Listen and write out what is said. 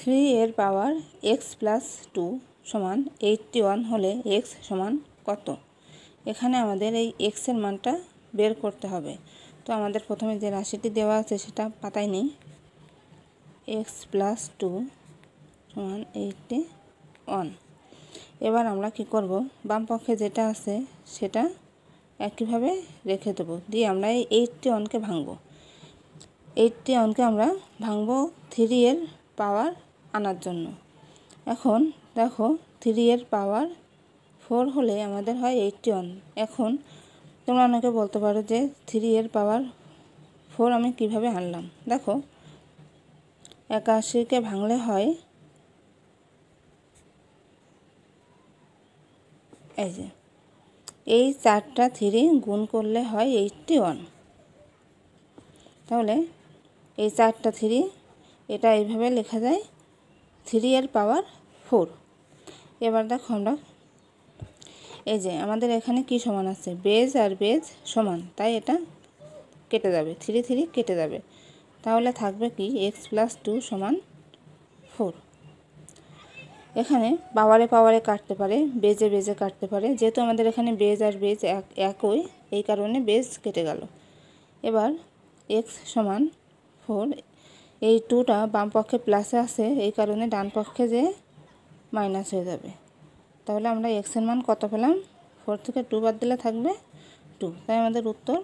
3 এর পাওয়ার x plus 2 সমান 81 হলে x সমান কত? এখানে আমাদের এই x এর মানটা বের করতে হবে। তো আমাদের প্রথমে যে রাশিটি দেওয়া আছে সেটা পাতায় নেই। x প্লাস 2 সমান 81। এবার আমরা কি করব, বাম পক্ষে যেটা আছে সেটা একইভাবে রেখে দেবো, দিয়ে আমরা এই 81কে ভাঙবো। 81কে আমরা ভাঙবো 3 এর পাওয়ার আনার জন্য। এখন দেখো 3 এর পাওয়ার 4 হলে আমাদের হয় 81। এখন তোমরা অনেকে বলতে পারো যে 3 এর পাওয়ার 4 আমি কিভাবে আনলাম। দেখো 81কে ভাঙলে হয় এই যে এই 4টা 3 গুণ করলে হয় 81। তাহলে এই 4টা 3 এটা এইভাবে লেখা যায় 3 এর পাওয়ার 4। এবার দেখো আমরা এই যে আমাদের এখানে কি সমান আছে, বেজ আর বেজ সমান, তাই এটা কেটে যাবে, 3 3 কেটে যাবে। তাহলে থাকবে কি x প্লাস 2 সমান 4। এখানে পাওয়ারে পাওয়ারে কাটতে পারে, বেজে বেজে কাটতে পারে, যেহেতু আমাদের এখানে বেজ আর বেজ একই, এই কারণে বেজ কেটে গেল। এবার x সমান 4, এই 2টা বাম পক্ষে প্লাসে আছে, এই কারণে ডান পক্ষে যে মাইনাস হয়ে যাবে। তাহলে আমরা x এর মান কত পেলাম, 4 থেকে 2 বাদ দিলে থাকবে 2, তাই আমাদের উত্তর